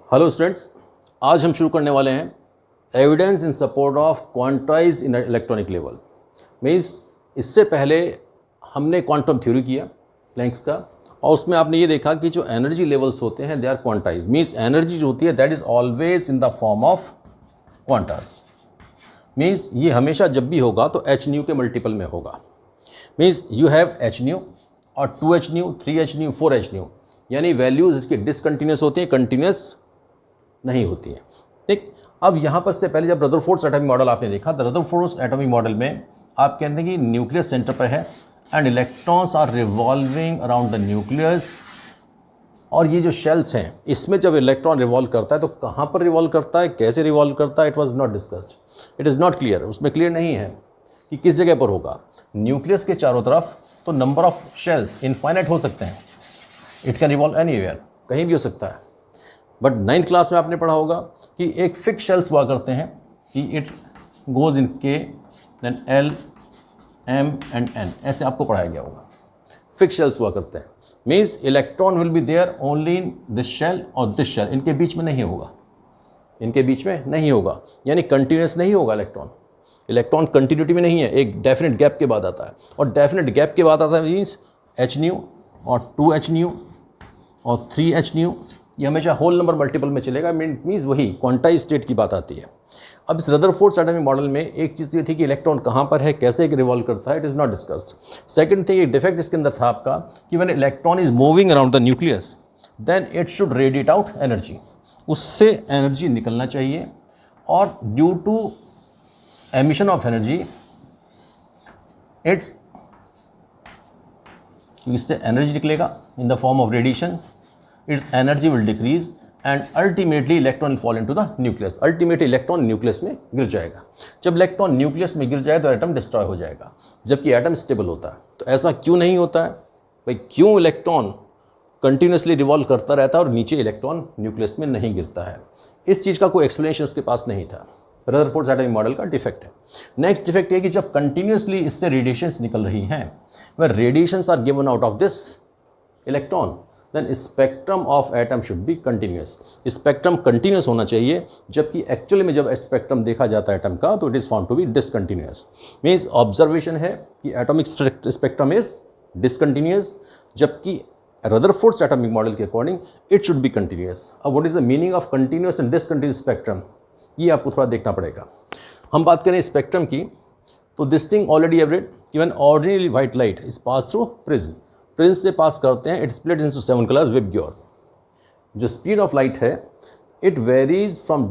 Hello students, आज हम शुरू करने वाले हैं evidence in support of quantize in electronic level. Means इससे पहले हमने क्वांटम थ्योरी किया प्लैंक्स का, और उसमें आपने ये देखा कि जो एनर्जी लेवल्स होते हैं they are quantize. Means energy जो होती है that is always in the form of quantas. Means ये हमेशा जब भी होगा तो एच न्यू के मल्टीपल में होगा। Means you have H nu और 2h new, 3h new, 4h new, यानी वैल्यूज़ इसकी डिसकंटिन्यूस होती हैं, कंटिन्यूस नहीं होती है। ठीक, अब यहाँ पर से पहले जब रदरफोर्ड्स एटॉमिक मॉडल आपने देखा तो रदरफोर्ड्स एटॉमिक मॉडल में आप कहते हैं कि न्यूक्लियस सेंटर पर है and electrons are revolving around the nucleus. और ये जो शेल्स हैं इसमें जब इलेक्ट्रॉन रिवॉल्व करता है तो कहाँ पर रिवॉल्व करता है, कैसे रिवॉल्व करता है, it was not discussed, it is not clear. उसमें क्लियर नहीं है कि किस जगह पर होगा। न्यूक्लियस के चारों तरफ तो नंबर ऑफ शेल्स इनफाइनाइट हो सकते हैं, इट कैन रिवॉल्व एनीवेयर, कहीं भी हो सकता है। बट 9th क्लास में आपने पढ़ा होगा कि एक फिक्स शेल्स हुआ करते हैं कि it goes in K then L M and N, ऐसे आपको पढ़ाया गया होगा। फिक्स शेल्स हुआ करते हैं, means electron will be there only in this shell और दिस शेल, इनके बीच में नहीं होगा, इनके बीच में नहीं होगा, यानी कंटिन्यूस नहीं होगा इलेक्ट्रॉन। इलेक्ट्रॉन कंटिन्यूटी में नहीं है, एक डेफिनेट गैप के बाद आता है, और डेफिनेट गैप के बाद आता है मीन्स एच न्यू और 2h न्यू और 3h न्यू, ये हमेशा होल नंबर मल्टीपल में चलेगा। मीन्स वही क्वांटाइज स्टेट की बात आती है। अब इस रदरफोर्ड्स एटॉमिक मॉडल में एक चीज़ तो ये थी कि इलेक्ट्रॉन कहाँ पर है, कैसे रिवॉल्व करता है, it is not discussed. Second thing, एक डिफेक्ट इसके अंदर था आपका कि when electron is moving around the nucleus then it should radiate out energy, उससे एनर्जी निकलना चाहिए, और due to emission of energy it's, इससे एनर्जी निकलेगा in the form of radiations, its energy will decrease and ultimately electron will fall into the nucleus. Ultimately electron nucleus में गिर जाएगा। जब इलेक्ट्रॉन न्यूक्लियस में गिर जाए तो एटम डिस्ट्रॉय हो जाएगा, जबकि एटम स्टेबल होता है। तो ऐसा क्यों नहीं होता है भाई? क्यों इलेक्ट्रॉन कंटिन्यूसली रिवॉल्व करता रहता है और नीचे इलेक्ट्रॉन न्यूक्लियस में नहीं गिरता है? इस चीज़ का कोई एक्सप्लेनेशन उसके पास नहीं था। रदरफोर्ड्स एटॉमिक मॉडल का डिफेक्ट है। नेक्स्ट डिफेक्ट ये कि जब कंटिन्यूसली इससे रेडिएशंस निकल रही हैं, वह radiations are given out of this electron, then spectrum of atom should be continuous. Spectrum continuous होना चाहिए, जबकि एक्चुअली में जब स्पेक्ट्रम देखा जाता है एटम का तो it is found to be discontinuous. Means observation है कि एटॉमिक स्पेक्ट्रम इज डिसकंटिन्यूस, जबकि रदरफोर्ड्स एटॉमिक मॉडल के according it should be continuous. अब what is the meaning of continuous and discontinuous spectrum, ये आपको थोड़ा देखना पड़ेगा। हम बात करें स्पेक्ट्रम की तो this thing already have read, even ordinary white light is pass through prism, prism से पास करते हैं, it split into 7 colours with ग्योर। जो स्पीड ऑफ लाइट है it varies from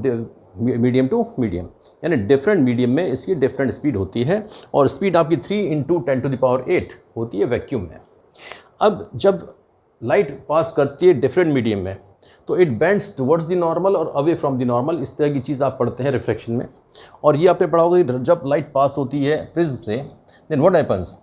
medium to medium, यानी डिफरेंट मीडियम में इसकी different speed होती है, और स्पीड आपकी 3 × 10⁸ होती है वैक्यूम में। अब जब लाइट पास करती है डिफरेंट मीडियम में तो it bends towards the normal और अवे फ्रॉम द नॉर्मल, इस तरह की चीज़ आप पढ़ते हैं रिफ्लेक्शन में। और ये आपने पढ़ा होगा कि जब लाइट पास होती है प्रिज्म से देन व्हाट हैपन्स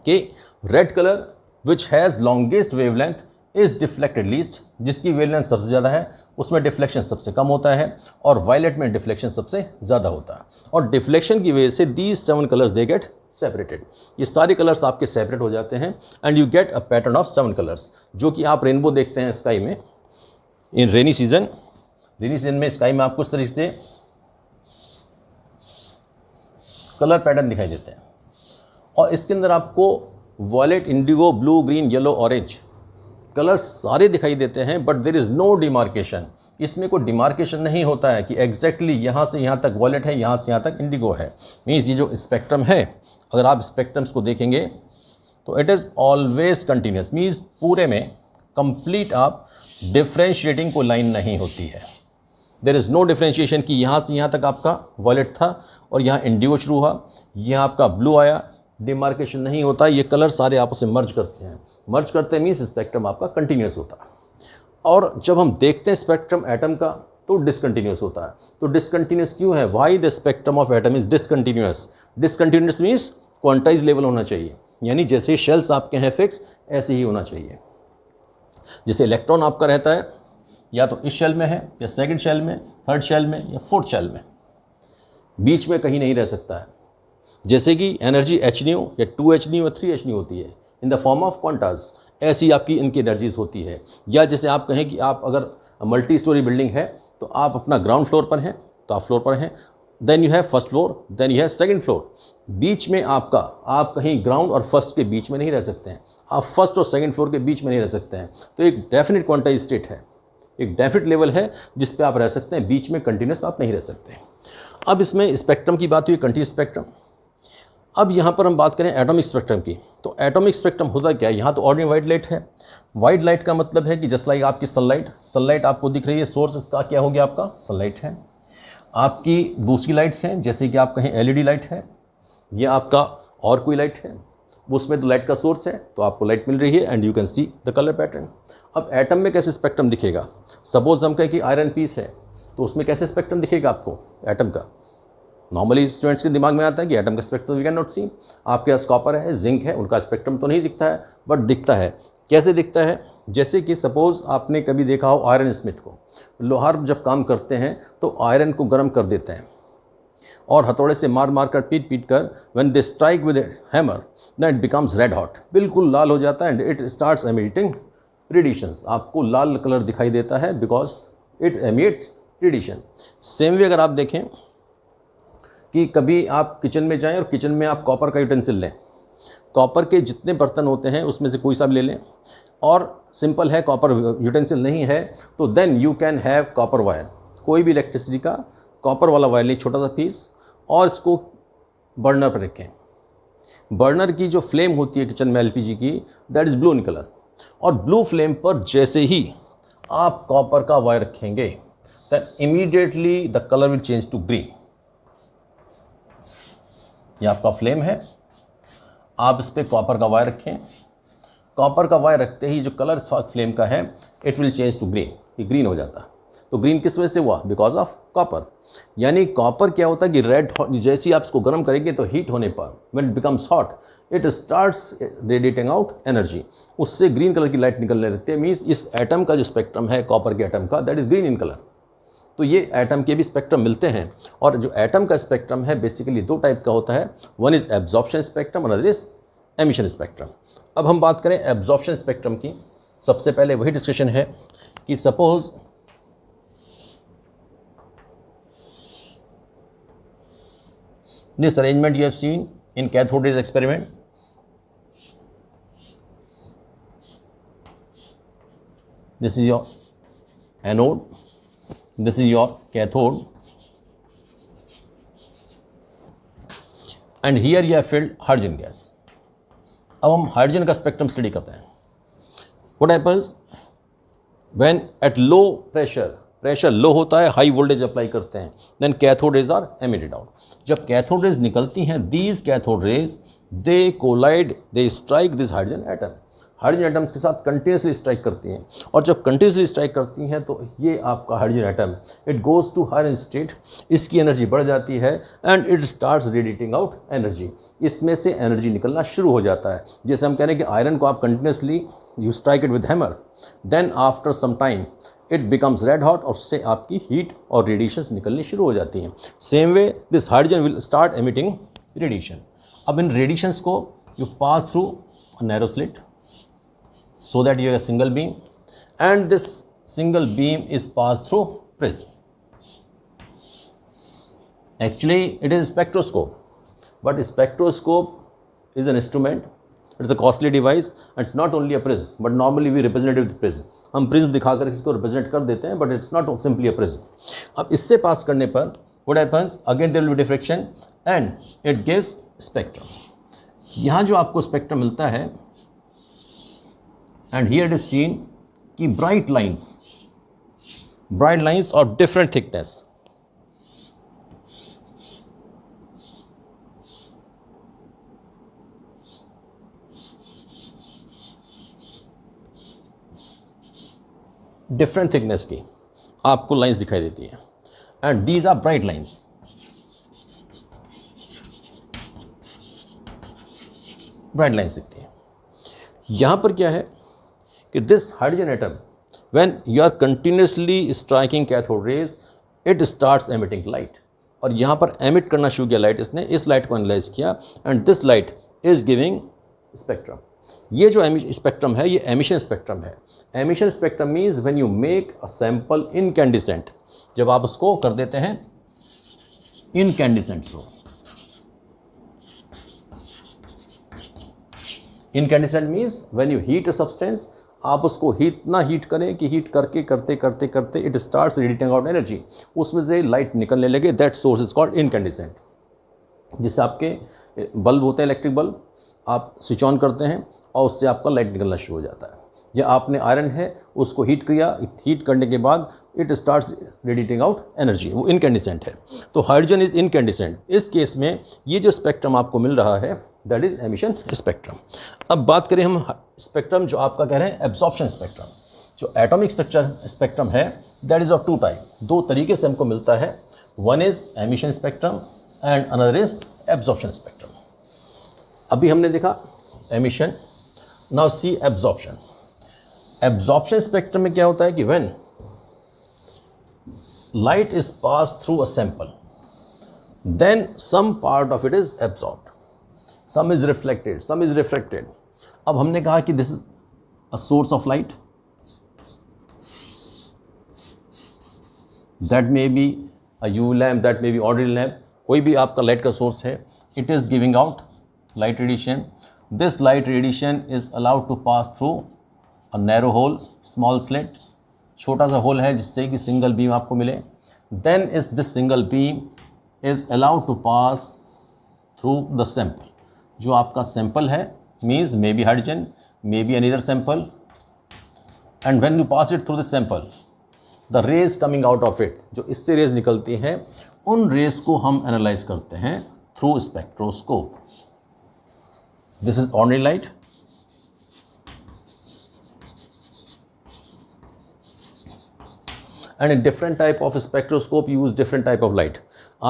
कि red colour which has longest wavelength is deflected least, जिसकी वेवलेंथ सबसे ज़्यादा है उसमें डिफ्लेक्शन सबसे कम होता है, और वायलेट में डिफ्लेक्शन सबसे ज़्यादा होता है। और डिफ्लेक्शन की वजह से these 7 colours they get separated, ये सारे कलर्स आपके सेपरेट हो जाते हैं and you get a pattern of 7 colours, जो कि आप रेनबो देखते हैं स्काई में इन रेनी सीजन। रेनी सीजन में स्काई में आपको इस तरीके से कलर पैटर्न दिखाई देते हैं, और इसके अंदर आपको violet, indigo, blue, green, yellow, orange colours सारे दिखाई देते हैं, but there is no demarcation. इसमें कोई डिमार्केशन नहीं होता है कि एग्जैक्टली यहाँ से यहाँ तक वॉयलेट है, यहाँ से यहाँ तक इंडिगो है। मीन्स ये जो स्पेक्ट्रम है, अगर आप स्पेक्ट्रम्स को देखेंगे तो it is always continuous. Means पूरे में कंप्लीट आप डिफ्रेंशिएटिंग कोई लाइन नहीं होती है। देयर इज़ नो डिफ्रेंशिएशन कि यहाँ से यहाँ तक आपका वॉयलेट था और यहाँ इंडिगो शुरू हुआ, यहाँ आपका ब्लू आया, डिमार्केशन नहीं होता। ये कलर सारे आपस में मर्ज करते हैं, मर्ज करते हैं मीन्स स्पेक्ट्रम आपका कंटिन्यूस होता है। और जब हम देखते हैं स्पेक्ट्रम एटम का तो डिसकंटिन्यूस होता है। तो डिसकंटिन्यूस क्यों है? Why the spectrum of atom is discontinuous? Discontinuous means quantize level होना चाहिए, यानी जैसे शेल्स आपके हैं फिक्स ऐसे ही होना चाहिए। जैसे इलेक्ट्रॉन आपका रहता है या तो इस शेल में है, या सेकंड शेल में, थर्ड शेल में, या फोर्थ शेल में, बीच में कहीं नहीं रह सकता है। जैसे कि एनर्जी एच न्यू या 2h न्यू या 3h न्यू होती है इन द फॉर्म ऑफ क्वांटास, ऐसी आपकी इनकी एनर्जीज होती है। या जैसे आप कहें कि आप अगर मल्टी स्टोरी बिल्डिंग है तो आप अपना ग्राउंड फ्लोर पर हैं तो आप फ्लोर पर हैं, then you have first floor, then you have second floor. बीच में आपका, आप कहीं ग्राउंड और फर्स्ट के बीच में नहीं रह सकते हैं, आप फर्स्ट और सेकंड फ्लोर के बीच में नहीं रह सकते हैं। तो एक डेफिनेट क्वांटाइज स्टेट है, एक डेफिनेट लेवल है जिस पे आप रह सकते हैं, बीच में कंटिन्यूस आप नहीं रह सकते। अब इसमें स्पेक्ट्रम की बात हुई, कंटिन्यूस स्पेक्ट्रम। अब यहाँ पर हम बात करें एटॉमिक स्पेक्ट्रम की, तो एटॉमिक स्पेक्ट्रम होता क्या है? यहाँ तो ऑर्डिनरी वाइट लाइट है। वाइट लाइट का मतलब है कि जस्ट लाइक आपकी सनलाइट आपको दिख रही है, सोर्स इसका क्या हो गया? आपका सनलाइट है। आपकी दूसरी लाइट्स हैं, जैसे कि आप कहें एलईडी लाइट है, ये आपका और कोई लाइट है, उसमें तो लाइट का सोर्स है तो आपको लाइट मिल रही है and you can see the colour pattern. अब एटम में कैसे स्पेक्ट्रम दिखेगा? सपोज हम कहें कि आयरन पीस है तो उसमें कैसे स्पेक्ट्रम दिखेगा आपको एटम का? नॉर्मली स्टूडेंट्स के दिमाग में आता है कि एटम का स्पेक्ट्रम वी कैन नॉट सी। आपके पास कॉपर है, जिंक है, उनका स्पेक्ट्रम तो नहीं दिखता है, बट दिखता है। कैसे दिखता है? जैसे कि सपोज आपने कभी देखा हो आयरन स्मिथ को, लोहार जब काम करते हैं तो आयरन को गर्म कर देते हैं और हथौड़े से मार कर पीट कर when they strike with hammer then it becomes red hot, बिल्कुल लाल हो जाता है and it starts emitting radiations. आपको लाल कलर दिखाई देता है because it emits radiation. Same way अगर आप देखें कि कभी आप किचन में जाएं और किचन में आप कॉपर का यूटेंसिल लें, कॉपर के जितने बर्तन होते हैं उसमें से कोई सा भी ले लें, और सिंपल है कॉपर यूटेंसिल नहीं है तो then you can have copper wire, कोई भी इलेक्ट्रिसिटी का कॉपर वाला वायर लें, छोटा सा पीस, और इसको बर्नर पर रखें। बर्नर की जो फ्लेम होती है किचन में एलपीजी की, that is blue in colour, और ब्लू फ्लेम पर जैसे ही आप कॉपर का वायर रखेंगे then immediately the colour will change to green. ये आपका फ्लेम है, आप इस पर कॉपर का वायर रखें, कॉपर का वायर रखते ही जो कलर फ्लेम का है it will change to green, ये ग्रीन हो जाता है। तो ग्रीन किस वजह से हुआ? Because of copper. यानी कॉपर क्या होता है कि रेड, जैसे ही आप इसको गर्म करेंगे तो हीट होने पर when it becomes hot it starts radiating out energy, उससे ग्रीन कलर की लाइट निकलने लगती है। मीन्स इस एटम का जो स्पेक्ट्रम है कॉपर के एटम का, that is green in colour. तो ये एटम के भी स्पेक्ट्रम मिलते हैं, और जो एटम का स्पेक्ट्रम है बेसिकली दो टाइप का होता है, one is absorption spectrum, another is emission spectrum. अब हम बात करें एब्जॉर्प्शन स्पेक्ट्रम की, सबसे पहले वही डिस्कशन है कि suppose this arrangement you have seen in cathode rays experiment. This is your anode, this is your cathode, and here you have filled hydrogen gas. अब हम हाइड्रोजन का स्पेक्ट्रम स्टडी कर रहे हैं। What happens when at low pressure, pressure low होता है, high voltage apply करते हैं, then cathode rays are emitted out. जब कैथोड रेज निकलती हैं, these cathode rays they collide, they strike this hydrogen atom, hydrogen atoms के साथ continuously strike करती हैं, और जब कंटिन्यूसली स्ट्राइक करती हैं तो ये आपका hydrogen atom it goes to higher state, इसकी एनर्जी बढ़ जाती है and it starts radiating out energy, इसमें से एनर्जी निकलना शुरू हो जाता है। जैसे हम कह रहे हैं कि आयरन को आप continuously you strike it with hammer, then after some time it becomes red hot, और उससे आपकी हीट और रेडिएशंस निकलनी शुरू हो जाती हैं। Same way this hydrogen will start emitting radiation. अब इन रेडिएशंस को you pass through a narrow slit so that you have a single beam, and this single beam is passed through prism. Actually it is spectroscope, but spectroscope is an instrument, it's a costly device, and it's not only a prism, but normally we represent it with prism. हम prism दिखाकर इसको represent कर देते हैं, but it's not simply a prism. अब इससे पास करने पर what happens? Again there will be diffraction and it gives spectrum. यहाँ जो आपको स्पेक्ट्रम मिलता है, and here it is seen कि bright lines of different thickness, different thickness की आपको लाइंस दिखाई देती है, and these are bright lines. Bright lines दिखती हैं। यहाँ पर क्या है कि this hydrogen atom when you are continuously striking cathode rays it starts emitting light, और यहाँ पर एमिट करना शुरू किया लाइट, इसने इस लाइट को एनालाइज किया and this light is giving spectrum. ये जो स्पेक्ट्रम है ये एमिशन स्पेक्ट्रम है। Emission spectrum means when you make a sample incandescent, जब आप उसको कर देते हैं incandescent source. Incandescent means when you heat a substance, आप उसको इतना हीट करें कि हीट करके करते करते करते it starts radiating out energy, उसमें से लाइट निकलने लगे, that source is called incandescent. जिससे आपके बल्ब होते हैं, इलेक्ट्रिक बल्ब, आप स्विच ऑन करते हैं और उससे आपका लाइट निकलना शुरू हो जाता है। या आपने आयरन है उसको हीट किया, हीट करने के बाद it starts radiating out energy, वो इनकैंडिसेंट है। तो हाइड्रोजन इज इनकैंडिसेंट। इस केस में ये जो स्पेक्ट्रम आपको मिल रहा है दैट इज एमिशन स्पेक्ट्रम। अब बात करें हम स्पेक्ट्रम जो आपका कह रहे हैं एब्जॉर्प्शन स्पेक्ट्रम। जो एटॉमिक स्ट्रक्चर स्पेक्ट्रम है that is of two type, दो तरीके से हमको मिलता है। One is emission spectrum and another is absorption spectrum. अभी हमने देखा emission, now see absorption. Absorption spectrum में क्या होता है कि when light is pass through a sample then some part of it is absorbed, some is reflected, some is refracted. अब हमने कहा कि this is a source of light, that may be a UV lamp, that may be ordinary lamp, कोई भी आपका light का source है। It is giving out light radiation. This light radiation is allowed to pass through a narrow hole, small slit, छोटा सा whole है जिससे कि सिंगल बीम आपको मिले। Then is this single beam is allowed to pass through the sample. जो आपका sample है means maybe hydrogen, maybe another sample, and when you pass it through the sample, the rays coming out of it, जो इससे raise निकलती हैं, उन raise को हम एनालाइज करते हैं through spectroscope. This is ordinary light. And in different type of spectroscope use different type of light.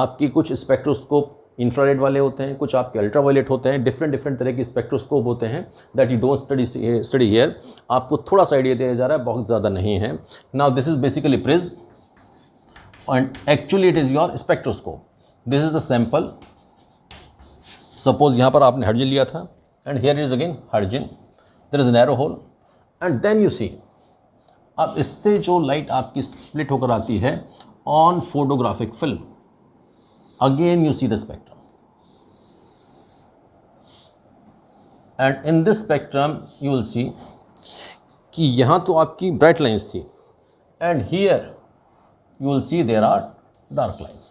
आपकी कुछ स्पेक्ट्रोस्कोप इंफ्रारेड वाले होते हैं, कुछ आपके अल्ट्रावायलेट होते हैं, डिफरेंट तरह के स्पेक्ट्रोस्कोप होते हैं that you don't study here. आपको थोड़ा सा आइडिया दिया जा रहा है, बहुत ज़्यादा नहीं है। Now this is basically prism and actually it is your spectroscope. This is the sample. Suppose यहाँ पर आपने हाइड्रोजन लिया था and here is again hydrogen, there is a narrow hole and then you see, अब इससे जो light आपकी split होकर आती है on photographic film, again you see the spectrum and in this spectrum you will see कि यहाँ तो आपकी ब्राइट लाइंस थी and here you will see there are dark lines.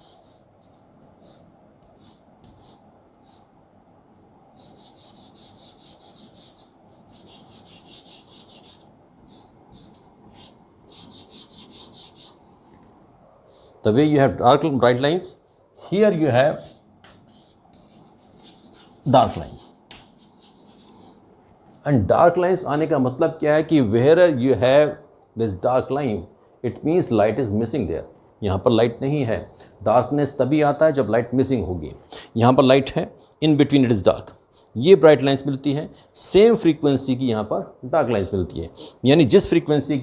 The way you have dark bright lines, here you have dark lines. And dark lines आने का मतलब क्या है कि wherever you have this dark line, it means light is missing there. यहाँ पर light नहीं है। डार्कनेस तभी आता है जब लाइट मिसिंग होगी। यहाँ पर लाइट है, in between it is dark. ये ब्राइट लाइंस मिलती हैं, सेम फ्रीक्वेंसी की यहाँ पर डार्क लाइंस मिलती है। यानी जिस फ्रीक्वेंसी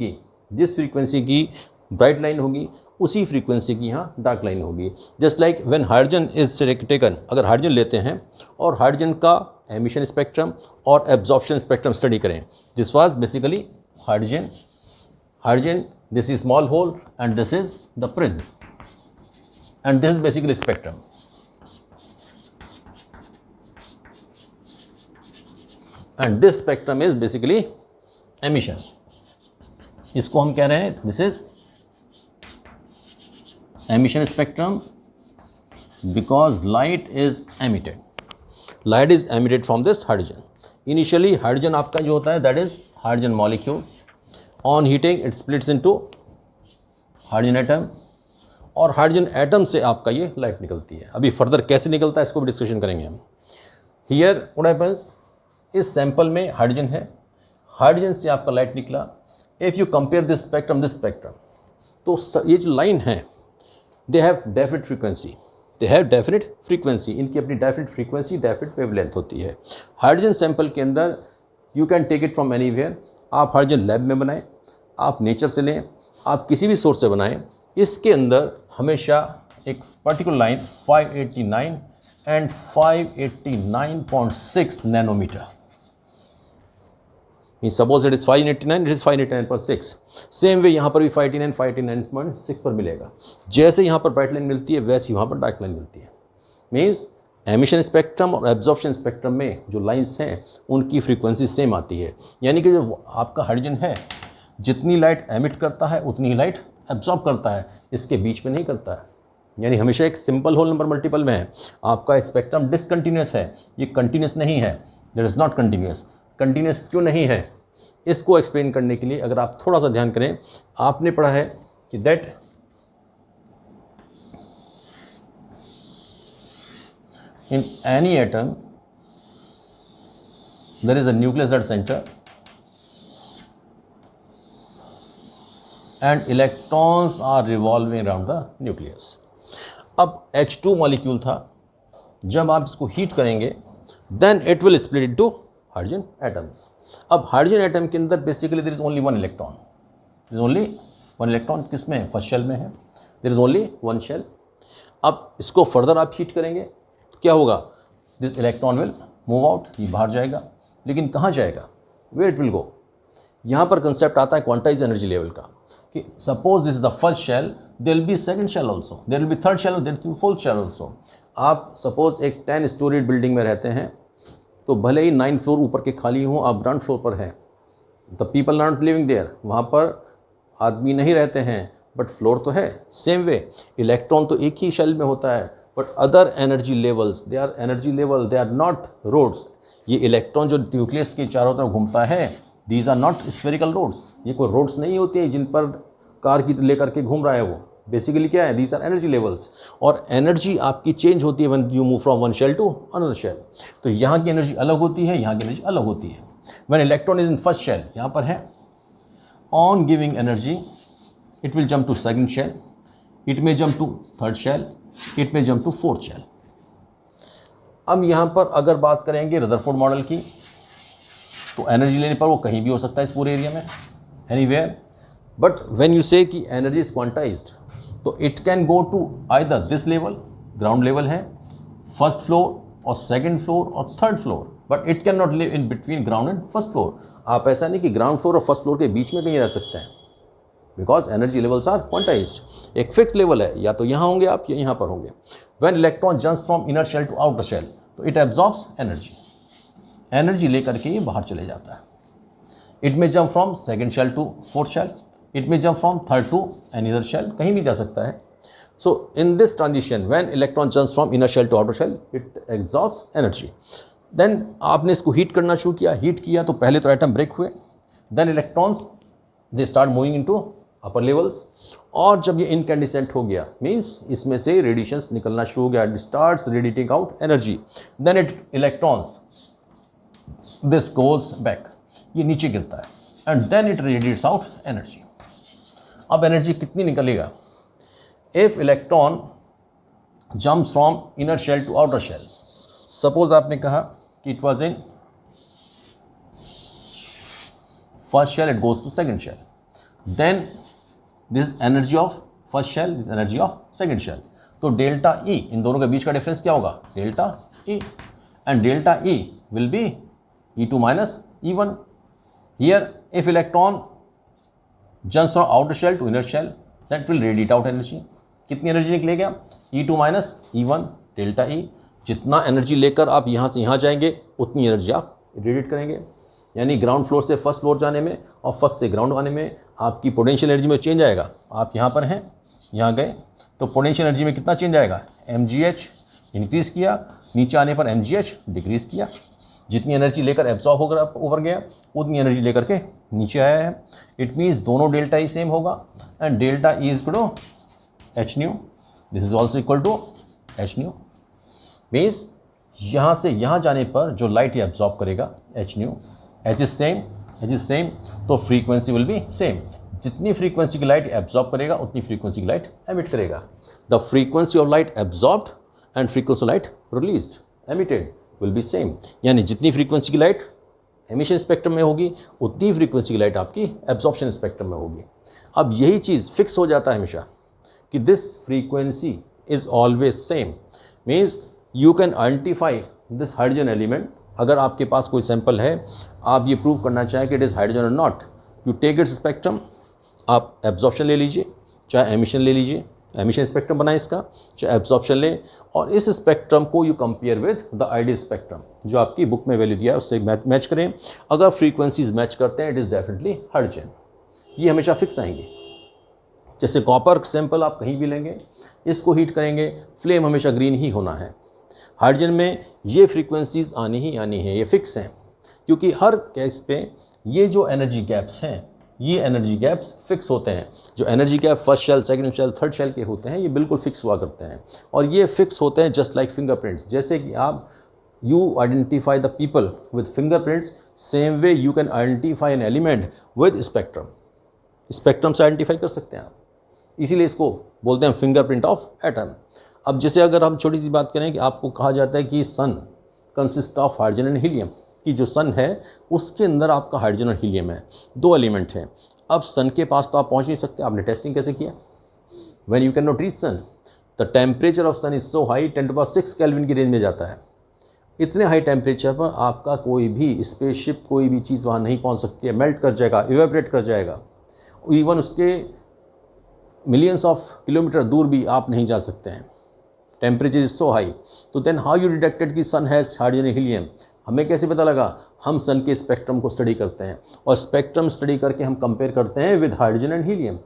की ब्राइट लाइन होगी उसी फ्रीक्वेंसी की यहाँ डार्क लाइन होगी। Just like when hydrogen is taken, अगर हाइड्रोजन लेते हैं और हाइड्रोजन का एमिशन स्पेक्ट्रम और एब्जॉर्प्शन स्पेक्ट्रम स्टडी करें, this was basically hydrogen, this is small hole and this is the prism and this is basically spectrum. And this spectrum is basically emission. इसको हम कह रहे हैं this is emission spectrum because light is emitted from this hydrogen. Initially hydrogen आपका जो होता है that is hydrogen molecule, on heating it splits into hydrogen atom और hydrogen atom से आपका ये लाइट निकलती है। अभी फर्दर कैसे निकलता है इसको भी डिस्कशन करेंगे हम। Here what happens, इस सैंपल में हाइड्रोजन है, हाइड्रोजन से आपका लाइट निकला। If you compare this spectrum, तो ये जो लाइन है they have definite frequency, इनकी अपनी definite frequency, definite wavelength होती है। हाइड्रोजन सैंपल के अंदर you can take it from anywhere, आप हाइड्रोजन लैब में बनाएं, आप नेचर से लें, आप किसी भी सोर्स से बनाएं, इसके अंदर हमेशा एक particular line 589 and 589.6 nanometer, mean suppose it is 589, it is 589.6. Same way यहाँ पर भी 589.6 पर मिलेगा. जैसे यहाँ पर ब्राइट लाइन मिलती है वैसे वहाँ पर डार्क लाइन मिलती है. मीन्स एमिशन स्पेक्ट्रम और एब्जॉर्प्शन स्पेक्ट्रम में जो लाइंस हैं उनकी फ्रीक्वेंसी सेम आती है. यानी कि जो आपका हाइड्रोजन है जितनी लाइट एमिट करता है उतनी ही लाइट एब्जॉर्ब करता है, इसके बीच में नहीं करता है. यानी हमेशा एक सिंपल होल नंबर मल्टीपल में है. आपका स्पेक्ट्रम डिसकंटिन्यूस है, ये कंटिन्यूस नहीं है. That is not continuous. Continuous क्यों नहीं है इसको एक्सप्लेन करने के लिए अगर आप थोड़ा सा ध्यान करें, आपने पढ़ा है कि that in any atom there is a nucleus at center and electrons are revolving around the nucleus. अब H2 मॉलिक्यूल था, जब आप इसको हीट करेंगे then it will split into hydrogen atoms. अब हाइड्रोजन एटम के अंदर basically there is only one electron. there is only one electron. किस में है? फर्स्ट शेल में है. there is only one shell. अब इसको फर्दर आप हीट करेंगे क्या होगा? This electron will move out, ये बाहर जाएगा. लेकिन कहाँ जाएगा? Where it will go? यहाँ पर कंसेप्ट आता है क्वांटाइज एनर्जी लेवल का कि suppose this is the first shell, there will be second shell also, there will be third shell, there will be fourth shell also. आप suppose एक 10 storeyed building में रहते हैं तो भले ही 9 फ्लोर ऊपर के खाली हों, आप ग्राउंड फ्लोर पर हैं, the people not living there, वहाँ पर आदमी नहीं रहते हैं बट फ्लोर तो है. सेम वे इलेक्ट्रॉन तो एक ही शेल में होता है but other energy levels, they are energy level, they are not roads. ये इलेक्ट्रॉन जो न्यूक्लियस के चारों तरफ घूमता है, these are not spherical roads. ये कोई रोड्स नहीं होती हैं जिन पर कार की लेकर के घूम रहा है. वो बेसिकली क्या है? These are energy levels. और एनर्जी आपकी चेंज होती है when you move from one shell to another shell. तो यहाँ की एनर्जी अलग होती है, यहाँ की एनर्जी अलग होती है. When electron is in first shell, यहाँ पर है on giving energy it will jump to second shell, it may jump to third shell, it may jump to fourth shell. अब यहाँ पर अगर बात करेंगे रदरफोर्ड मॉडल की तो एनर्जी लेने पर वो कहीं भी हो सकता है इस पूरे एरिया में, anywhere. But when you say कि एनर्जी इज क्वांटाइज्ड तो it can go to either this level, ground level है, फर्स्ट फ्लोर और सेकंड फ्लोर और third floor, but it can not live in between ground and first floor. आप ऐसा नहीं कि ground floor और first floor के बीच में कहीं रह सकते हैं, because energy levels are quantized. एक फिक्स लेवल है, या तो यहाँ होंगे आप या यहाँ पर होंगे. When electron jumps from inner shell to outer shell तो इट एब्जॉर्ब्स एनर्जी. एनर्जी लेकर के ये बाहर चले जाता है. It may jump from second shell to fourth shell, it may jump from third to any other shell, कहीं भी जा सकता है. So in this transition when electron jumps from inner shell to outer shell it absorbs energy. Then आपने इसको heat करना शुरू किया, हीट किया तो पहले तो एटम ब्रेक हुए, then electrons they start moving into upper levels. और जब ये इनकैंडिसेंट हो गया मीन्स इसमें से रेडिएशंस निकलना शुरू हो गया, it starts radiating out energy. Then it electrons this goes back, ये नीचे गिरता है and then it radiates out energy. अब एनर्जी कितनी निकलेगा? If electron jumps from inner shell to outer shell, suppose आपने कहा कि it was in first shell, it goes to second shell, then this energy of first shell, this energy of second shell. तो delta E, इन दोनों के बीच का difference क्या होगा? Delta E. And delta E will be E2 minus E1. Here if electron jumps from outer shell to inner shell that will radiate out energy. कितनी energy निकलेगा? E2 minus E1 delta E. जितना energy लेकर आप यहाँ से यहाँ जाएंगे उतनी एनर्जी आप रेडिएट करेंगे. यानी ग्राउंड फ्लोर से फर्स्ट फ्लोर जाने में और फर्स्ट से ग्राउंड आने में आपकी पोटेंशियल एनर्जी में चेंज आएगा. आप यहाँ पर हैं, यहाँ गए तो पोटेंशियल एनर्जी में कितना चेंज आएगा? mgh इंक्रीज़ किया, नीचे आने पर mgh डिक्रीज़ किया. जितनी एनर्जी लेकर एब्जॉर्ब होकर ऊपर गया उतनी एनर्जी लेकर के नीचे आया है. इट मीन्स दोनों डेल्टा ई सेम होगा and delta E is equal to H nu. This is also equal to H nu. Means यहाँ से यहाँ जाने पर जो लाइट ये एब्जॉर्ब करेगा H new, H is same, तो फ्रीक्वेंसी विल बी सेम. जितनी फ्रीक्वेंसी की लाइट एब्जॉर्ब करेगा उतनी फ्रीक्वेंसी की लाइट एमिट करेगा. The frequency of light absorbed and frequency of light released emitted will be same. यानी जितनी फ्रीक्वेंसी की लाइट एमिशन स्पेक्ट्रम में होगी उतनी फ्रीक्वेंसी की लाइट आपकी एब्जॉर्प्शन स्पेक्ट्रम में होगी. अब यही चीज़ फिक्स हो जाता है हमेशा कि this frequency is always same. Means you can identify this hydrogen element अगर आपके पास कोई सैंपल है, आप ये प्रूव करना चाहें कि इट इज़ हाइड्रोजन और not, you take its spectrum, आप एब्जॉर्प्शन ले लीजिए, चाहे एमिशन ले लीजिए, एमिशन स्पेक्ट्रम बनाए इसका, चाहे एब्जॉर्प्शन ले, और इस स्पेक्ट्रम को you compare with the ideal spectrum जो आपकी बुक में वैल्यू दिया है उससे मैच करें। अगर फ्रीक्वेंसीज मैच करते हैं, इट इज़ डेफिनेटली हाइड्रोजन। ये हमेशा फिक्स आएंगे। जैसे कॉपर सैंपल आप कहीं भी लेंगे, इसको हीट करेंगे, फ्लेम हमेशा ग्रीन ही होना है। हाइड्रोजन में ये फ्रीक्वेंसीज आनी ही आनी है, ये फिक्स हैं, क्योंकि हर केस पे ये जो एनर्जी गैप्स हैं, ये एनर्जी गैप्स फिक्स होते हैं। जो energy gap first shell, second shell, third shell के होते हैं, ये बिल्कुल फिक्स हुआ करते हैं, और ये फिक्स होते हैं जस्ट लाइक फिंगरप्रिंट्स। जैसे कि आप you identify the people with fingerprints, same way you can identify an element with spectrum. Spectrum से आइडेंटिफाई कर सकते हैं आप, इसीलिए इसको बोलते हैं फिंगरप्रिंट ऑफ एटम। अब जैसे अगर हम छोटी सी बात करें कि आपको कहा जाता है कि sun consist of hydrogen and helium, कि जो सन है उसके अंदर आपका हाइड्रोजन और हीलियम है, दो एलिमेंट हैं। अब सन के पास तो आप पहुंच नहीं सकते, आपने टेस्टिंग कैसे किया? When you can not reach sun, the temperature of sun is so high, 10⁻6 kelvin की रेंज में जाता है। इतने हाई टेम्परेचर पर आपका कोई भी स्पेसशिप, कोई भी चीज़ वहाँ नहीं पहुँच सकती है, मेल्ट कर जाएगा, इवेपोरेट कर जाएगा। इवन उसके मिलियंस ऑफ किलोमीटर दूर भी आप नहीं जा सकते हैं, टेम्परेचर इज सो हाई। तो देन हाउ यू डिटेक्टेड कि सन हैज़ हाइड्रोजन हीलियम? हमें कैसे पता लगा? हम सन के स्पेक्ट्रम को स्टडी करते हैं, और स्पेक्ट्रम स्टडी करके हम कंपेयर करते हैं विद हाइड्रोजन एंड हीलियम।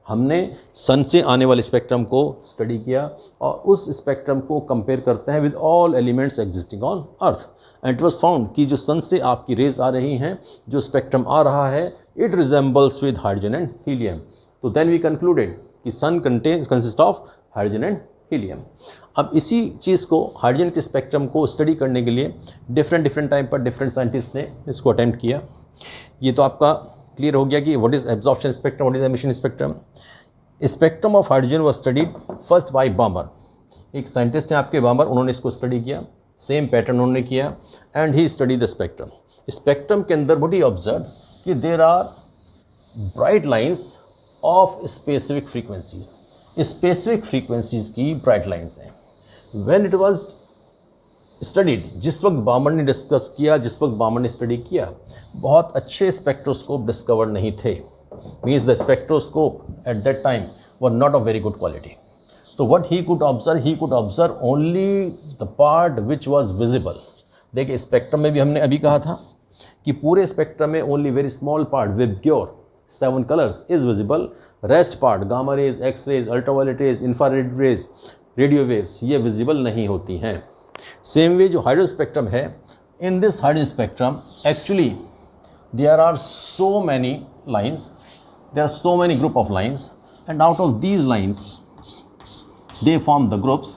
हमने सन से आने वाले स्पेक्ट्रम को स्टडी किया और उस स्पेक्ट्रम को कंपेयर करते हैं with all elements existing on earth, and it was found कि जो सन से आपकी रेज आ रही हैं, जो स्पेक्ट्रम आ रहा है, it resembles with hydrogen and helium. तो देन वी कंक्लूडेड कि sun consist of hydrogen and helium. अब इसी चीज़ को, हाइड्रोजन के स्पेक्ट्रम को स्टडी करने के लिए डिफरेंट टाइम पर डिफरेंट साइंटिस्ट ने इसको अटेम्प्ट किया। ये तो आपका क्लियर हो गया कि what is absorption spectrum, what is emission spectrum. Spectrum of hydrogen was studied first by Balmer, एक साइंटिस्ट हैं आपके बामर, उन्होंने इसको स्टडी किया, सेम पैटर्न उन्होंने किया, and he study the spectrum. Spectrum के अंदर व्हाट ही ऑब्जर्व कि there are bright lines of specific frequencies, specific frequencies की ब्राइट लाइन्स हैं। व्हेन इट वाज स्टडीड, जिस वक्त बामर ने डिस्कस किया, जिस वक्त बामर ने स्टडी किया, बहुत अच्छे स्पेक्ट्रोस्कोप डिस्कवर नहीं थे। Means the spectroscope at that time were not of very good quality. तो what he could observe only the part which was visible. देखिए स्पेक्ट्रम में भी हमने अभी कहा था कि पूरे स्पेक्ट्रम में only very small part with pure 7 colours is visible, rest part gamma rays, X rays, ultraviolet rays, infrared rays, radio waves, ये विजिबल नहीं होती हैं। सेम वे जो हाइड्रोजन स्पेक्ट्रम है, in this hydrogen spectrum actually there are so many lines, there are so many group of lines, and out of these lines they form the groups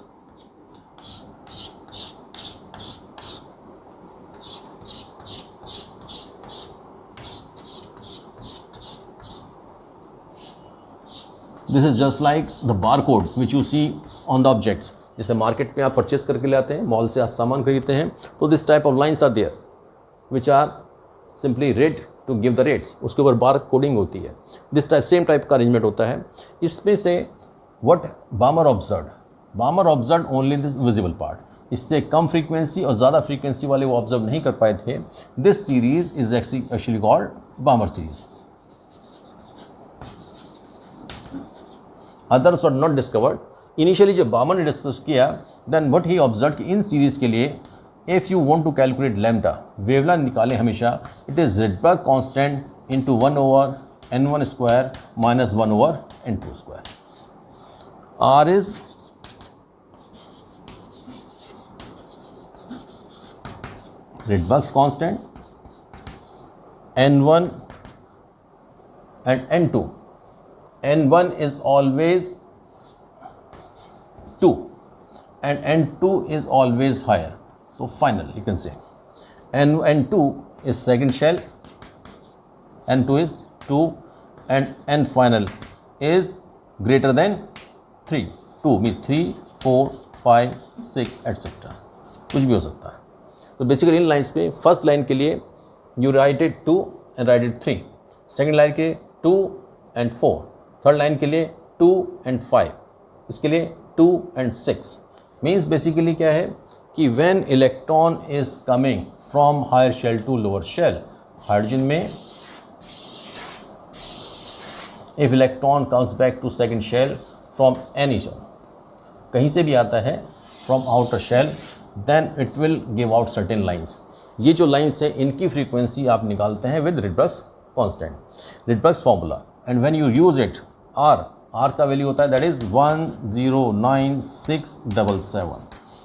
this is just like the bar code which you see on the objects. जैसे market में आप purchase करके ले आते हैं, mall से आप सामान खरीदते हैं, तो this type of lines are there which are simply rate to give the rates, उसके ऊपर बार कोडिंग होती है। दिस टाइप सेम टाइप का अरेंजमेंट होता है। इसमें से what Balmer observe only this visible part, इससे कम फ्रीक्वेंसी और ज़्यादा फ्रीक्वेंसी वाले वो ऑब्जर्व नहीं कर पाए थे। This series is actually called Balmer series. Others are not discovered. Initially जब बामर ने डिस्कस किया, देन व्हाट ही ऑब्जर्व कि इन सीरीज़ के लिए if you want to calculate lambda, wavelength निकालें हमेशा, it is Rydberg constant into 1/n1 square minus 1/n2 square. R इज Rydberg's constant, n1 and n2. n1 is always 2 and n2 is always higher. So final you can say n2 is second shell, n2 is 2 and n final is greater than 3. 2 means 3, 4, 5, 6 etc. कुछ भी हो सकता है। तो basically इन lines पे first line के लिए you right it 2 and right it 3, second line के 2 and 4, थर्ड लाइन के लिए 2 and 5, इसके लिए 2 and 6। मीन्स बेसिकली क्या है कि when electron is coming from higher shell to lower shell, hydrogen में if electron comes back to second shell from any shell, कहीं से भी आता है from outer shell, then it will give out certain lines. ये जो lines है इनकी फ्रीक्वेंसी आप निकालते हैं with Rydberg's constant, Rydberg's formula, and when you use it R का वैल्यू होता है that is 109677,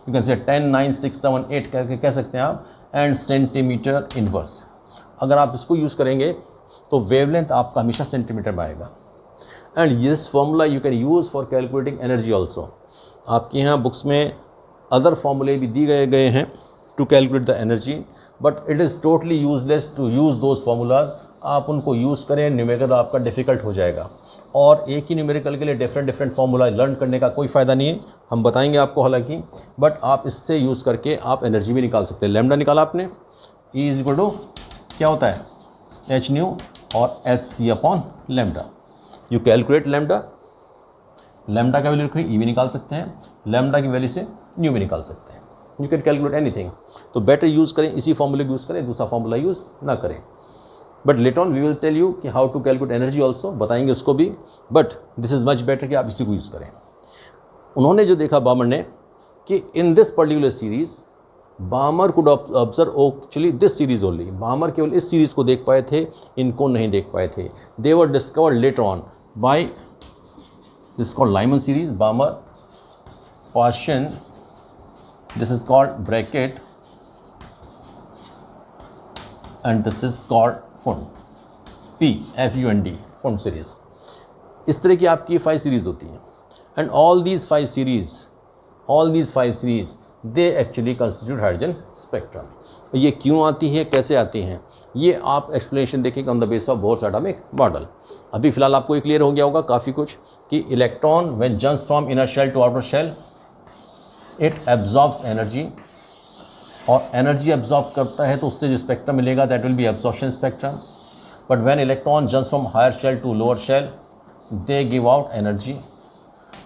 you can say 109678 करके कह सकते हैं आप, एंड सेंटीमीटर इनवर्स। अगर आप इसको यूज़ करेंगे तो वेवलेंथ आपका हमेशा सेंटीमीटर में आएगा। And this formula you can use for calculating energy also. आपके यहाँ बुक्स में अदर फार्मूले भी दी गए हैं to calculate the energy, but it is totally useless to use those formulas. आप उनको यूज़ करें, न्यूमेरिकल आपका डिफ़िकल्ट हो जाएगा, और एक ही न्यूमेरिकल के लिए डिफरेंट फार्मूला लर्न करने का कोई फ़ायदा नहीं है। हम बताएंगे आपको हालांकि, बट आप इससे यूज़ करके आप एनर्जी भी निकाल सकते हैं। लैम्डा निकाला आपने, E इज इक्वल टू क्या होता है एच न्यू और H C upon lambda. You calculate lambda, lambda का वैल्यू रखिए, ई भी निकाल सकते हैं, लैम्डा की वैल्यू से न्यू भी निकाल सकते हैं। You can calculate anything. तो बेटर यूज़ करें, इसी फॉर्मूले को यूज़ करें, दूसरा फॉर्मूला यूज़ ना करें। But later on we will tell you कि how to calculate energy also, बताएंगे उसको भी, but this is much better कि आप इसी को यूज़ करें। उन्होंने जो देखा बामर ने कि in this particular series Balmer could observe actually this series only, Balmer केवल इस सीरीज़ को देख पाए थे, इनको नहीं देख पाए थे। They were discovered later on by this called Lyman series, Balmer, Paschen, this is called bracket, and this is called Fund, F-U-N-D, Fund series। इस तरह की आपकी 5 सीरीज़ होती हैं, and all these 5 series they actually constitute hydrogen spectrum। ये क्यों आती है, कैसे आती हैं, ये आप एक्सप्लेनेशन देखेंगे on the base of Bohr's atomic model. अभी फ़िलहाल आपको ये क्लियर हो गया होगा काफ़ी कुछ कि electron when jumps from inner shell to outer shell it absorbs energy, और एनर्जी एब्जॉर्ब करता है तो उससे जो स्पेक्ट्रम मिलेगा that will be absorption spectrum. But when electron jumps from higher shell to lower shell they give out energy,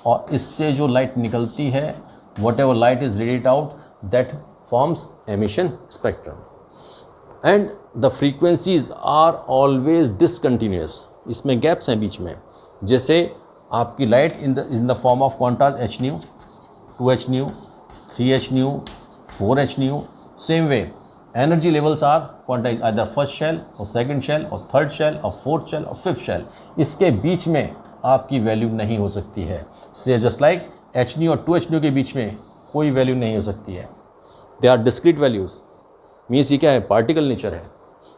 और इससे जो लाइट निकलती है whatever light is radiate out that forms emission spectrum, and the frequencies are always discontinuous. इसमें gaps हैं बीच में, जैसे आपकी light in the form of quantas h nu, 2h nu, 3h nu, 4h nu, same way energy levels are quantized either first shell or second shell or third shell or fourth shell or fifth shell। इसके बीच में आपकी value नहीं हो सकती है। से just like h nu और 2h nu के बीच में कोई वैल्यू नहीं हो सकती है। They are discrete values, means ये क्या है, पार्टिकल नेचर है।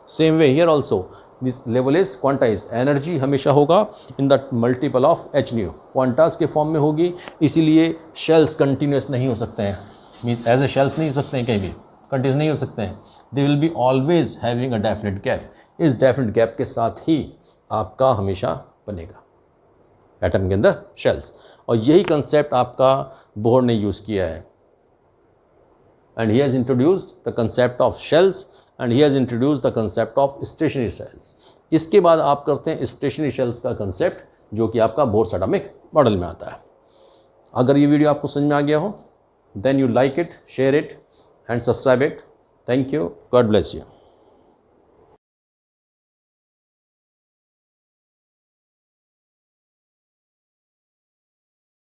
Same way here also this level is quantize, energy हमेशा होगा in the multiple of H nu, quantas के फॉर्म में होगी, इसीलिए शेल्स कंटिन्यूस नहीं हो सकते हैं, मीन्स एज ए शेल्स नहीं हो सकते हैं, कहीं भी कंटिन्यूस नहीं हो सकते हैं। They will be always having a definite gap, इस डेफिनेट गैप के साथ ही आपका हमेशा बनेगा एटम के अंदर शेल्स, और यही कंसेप्ट आपका बोहर ने यूज़ किया है। And he has introduced the concept of shells and he has introduced the concept of stationary shells। इसके बाद आप करते हैं स्टेशनरी शेल्स का कंसेप्ट, जो कि आपका बोर्स एटॉमिक मॉडल में आता है। अगर ये वीडियो आपको समझ में आ गया हो then you like it, share it and subscribe it. Thank you, God bless you.